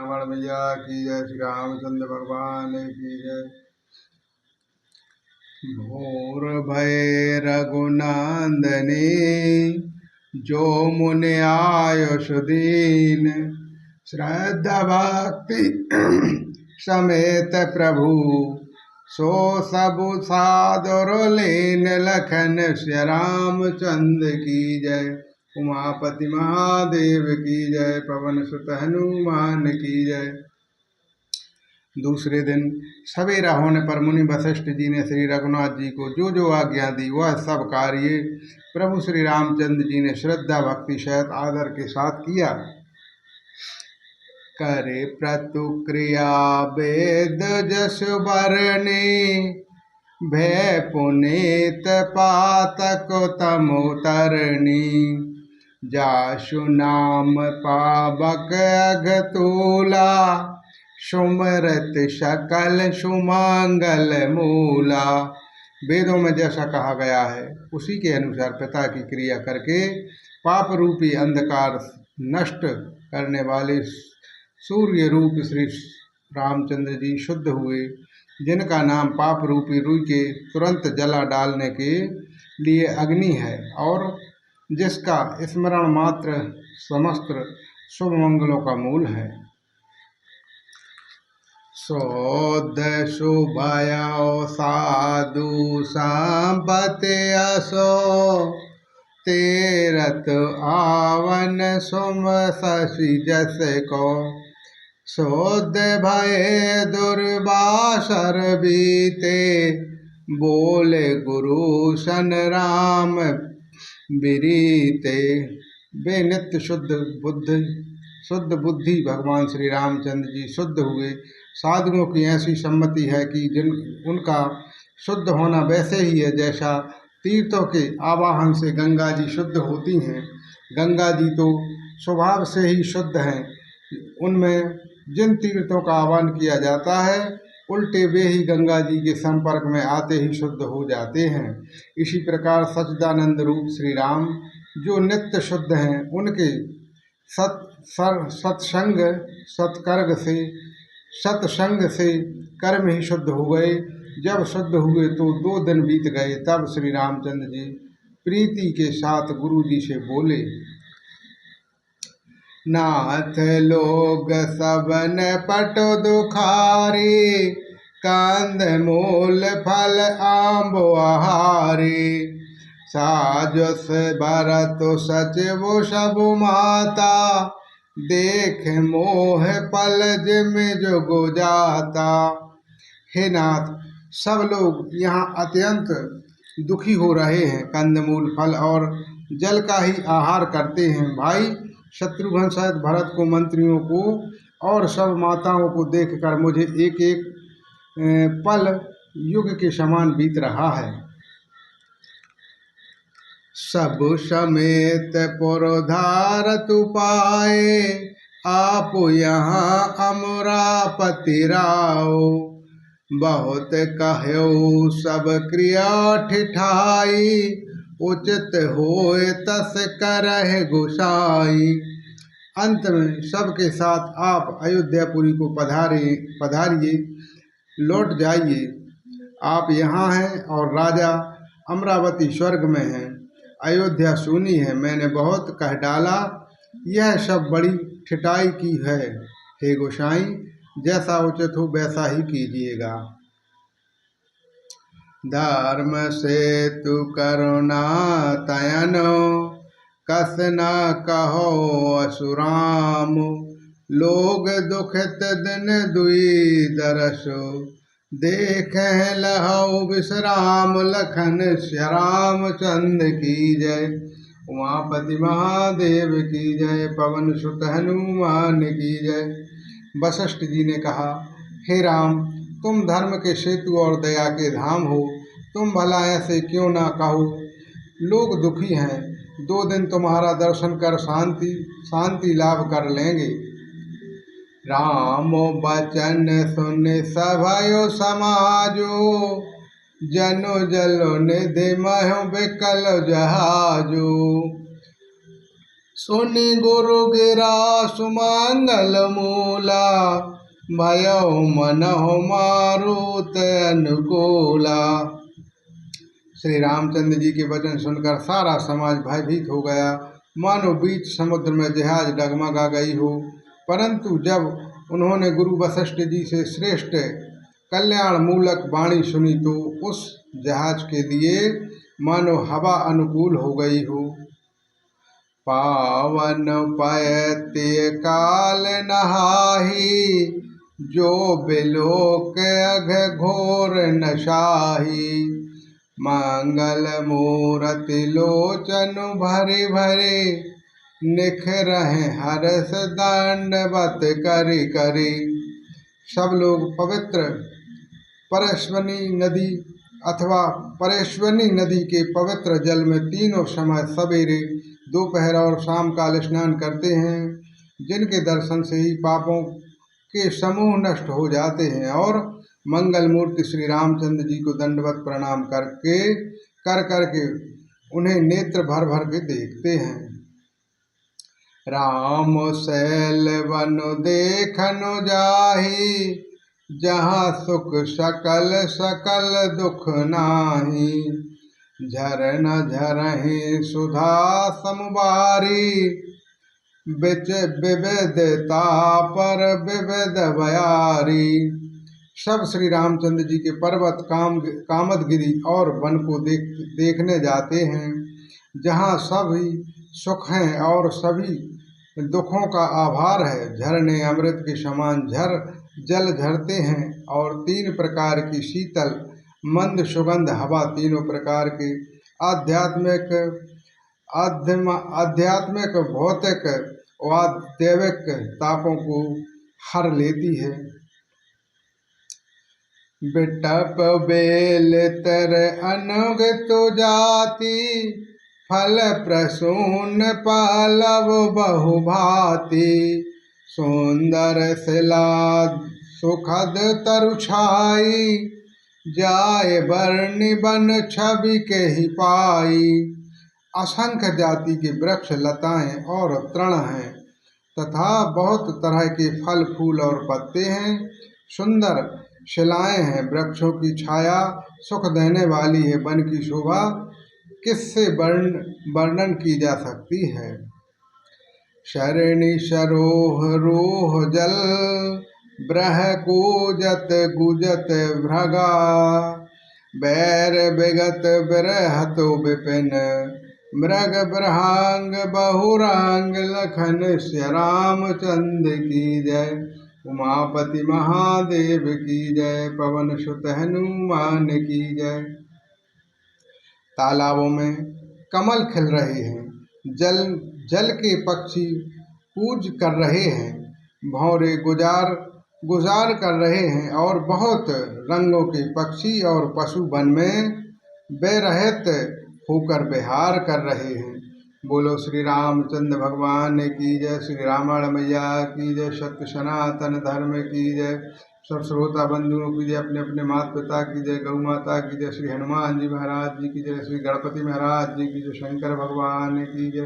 रावण भैया की जय, श्री रामचंद्र भगवान की जय। भोर भय रघुनंदनी, जो मुनि आयुष दीन, श्रद्धा भक्ति समेत प्रभु, सो सबु सादर लीन, लखन श्री रामचंद्र की जय। उमापति महादेव की जय, पवन सुत हनुमान की जय। दूसरे दिन सवेरा होने पर मुनि वशिष्ठ जी ने श्री रघुनाथ जी को जो जो आज्ञा दी वह सब कार्य प्रभु श्री रामचंद्र जी ने श्रद्धा भक्ति सहित आदर के साथ किया। करे प्रतिक्रिया वेद जस बरनी, भय पुनीत पातक तमोतरणी, जासु नाम पावक अघतूला, सुमरत सकल सुमंगल मूला। वेदों में जैसा कहा गया है उसी के अनुसार पिता की क्रिया करके पाप रूपी अंधकार नष्ट करने वाले सूर्य रूप श्री रामचंद्र जी शुद्ध हुए, जिनका नाम पाप रूपी रुई के तुरंत जला डालने के लिए अग्नि है और जिसका स्मरण मात्र समस्त शुभ मंगलों का मूल है। सौद शुभयो साधु संपत्ति असो, तेरत आवन सुम शशि जस को, सौद भय दुर्वासर बीते, बोले गुरु सन राम विरीते। वे नित्य शुद्ध बुद्धि भगवान श्री रामचंद्र जी शुद्ध हुए। साधुओं की ऐसी सम्मति है कि जिन उनका शुद्ध होना वैसे ही है जैसा तीर्थों के आवाहन से गंगा जी शुद्ध होती हैं। गंगा जी तो स्वभाव से ही शुद्ध हैं, उनमें जिन तीर्थों का आह्वान किया जाता है उल्टे वे ही गंगा जी के संपर्क में आते ही शुद्ध हो जाते हैं। इसी प्रकार सच्चिदानंद रूप श्री राम जो नित्य शुद्ध हैं, उनके सत्संग से कर्म ही शुद्ध हो गए। जब शुद्ध हुए तो 2 दिन बीत गए, तब श्री रामचंद्र जी प्रीति के साथ गुरु जी से बोले, नाथ लोग सबन पटो दुखारी, कंद मूल फल आंबो आहारी, साजस भरत सचिव सब माता, देख मोह पल जिम जोगो जाता। हे नाथ, सब लोग यहाँ अत्यंत दुखी हो रहे हैं, कंदमूल फल और जल का ही आहार करते हैं। भाई शत्रुघ्न सहित भरत को, मंत्रियों को और सब माताओं को देखकर मुझे एक एक पल युग के समान बीत रहा है। सब समेत पुरधार तु पाए, आप यहाँ अमरापति राव, बहुत कहो सब क्रिया ठिठाई, उचित होए तस करह गोसाई। अंत में सबके साथ आप अयोध्यापुरी को पधारिए, लौट जाइए। आप यहाँ हैं और राजा अमरावती स्वर्ग में हैं, अयोध्या सूनी है। मैंने बहुत कह डाला, यह सब बड़ी ठिठाई की है। हे गोसाई, जैसा उचित हो वैसा ही कीजिएगा। धर्म से तु करुणा तयनो, कस न कहो असुराम, लोग दुखित दिन दुई दरसो, देख लहौ विश्राम, लखन श्याम चंद्र की जय। उमापति महादेव की जय, पवन सुत हनुमान की जय। वशिष्ठ जी ने कहा, हे राम, तुम धर्म के सेतु और दया के धाम हो, तुम भला ऐसे क्यों ना कहो। लोग दुखी हैं, 2 दिन तुम्हारा दर्शन कर शांति लाभ कर लेंगे। राम बचन सुन सभयो समाजो, जनो जलो निधि महो विकल जहाजो, सुनि गुरु गिरा सुमंगल मूला, भयो मनहु मारुत अनुकूला। श्री रामचंद्र जी के वचन सुनकर सारा समाज भयभीत हो गया, मानो बीच समुद्र में जहाज डगमगा गई हो। परंतु जब उन्होंने गुरु वशिष्ठ जी से श्रेष्ठ कल्याण मूलक वाणी सुनी तो उस जहाज के लिए मानो हवा अनुकूल हो गई हो। पावन पयते काल नहाही, जो बिलोक अघ घोर नशाही। मंगल मूरति लोचन भरे भरे, निखरहि हर्ष दंडवत करि करि। सब लोग पवित्र परेश्वनी नदी अथवा परेश्वनी नदी के पवित्र जल में तीनों समय सवेरे, दोपहर और शाम काल स्नान करते हैं, जिनके दर्शन से ही पापों के समूह नष्ट हो जाते हैं, और मंगल मूर्ति श्री रामचंद्र जी को दंडवत प्रणाम कर करके उन्हें नेत्र भर भर के देखते हैं। राम शैल वनु देखनु जाहि, जहाँ सुख सकल सकल दुख नाही। झरन झरहि सुधा समुबारी, बिच विविधता पर विविध बयारी। सब श्री रामचंद्र जी के पर्वत कामदगिरी और वन को देखने जाते हैं, जहाँ सभी सुख हैं और सभी दुखों का आभार है। झरने अमृत के समान जल झरते हैं, और तीन प्रकार की शीतल मंद सुगंध हवा तीनों प्रकार के आध्यात्मिक भौतिक व दैविक तापों को हर लेती है। बिटप बेल तर अनुगत जाति, फल प्रसून पलव बहुभाति। सुंदर शिला सुखद तरुछाई, जाय बरनि बन छवि के ही पाई। असंख्य जाति के वृक्ष लताएं और तृण हैं, तथा बहुत तरह के फल फूल और पत्ते हैं। सुंदर शिलाएं हैं, वृक्षों की छाया सुख देने वाली है। वन की शोभा किससे वर्णन की जा सकती है। शरणी सरोह रोह जल, ब्रह कूजत गुजत भृगा। बैर विगत बिरहतो विपिन, मृग ब्रहांग बहुरांग। लखन श्यामचंद्र की जय, उमापति महादेव की जय। पवन सुत हनुमान की जय। तालाबों में कमल खिल रहे हैं, जल के पक्षी कूज कर रहे हैं, भौरे गुजार कर रहे हैं, और बहुत रंगों के पक्षी और पशु वन में बेरहत होकर विहार कर रहे हैं। बोलो श्री रामचंद्र भगवान की जय। श्री रामायण मैया की जय। सत्य सनातन धर्म की जय। सब श्रोता बंधुओं की जय। अपने अपने माता पिता की जय। गौ माता की जय। श्री हनुमान जी महाराज जी की जय। श्री गणपति महाराज जी की जय। शंकर भगवान की जय।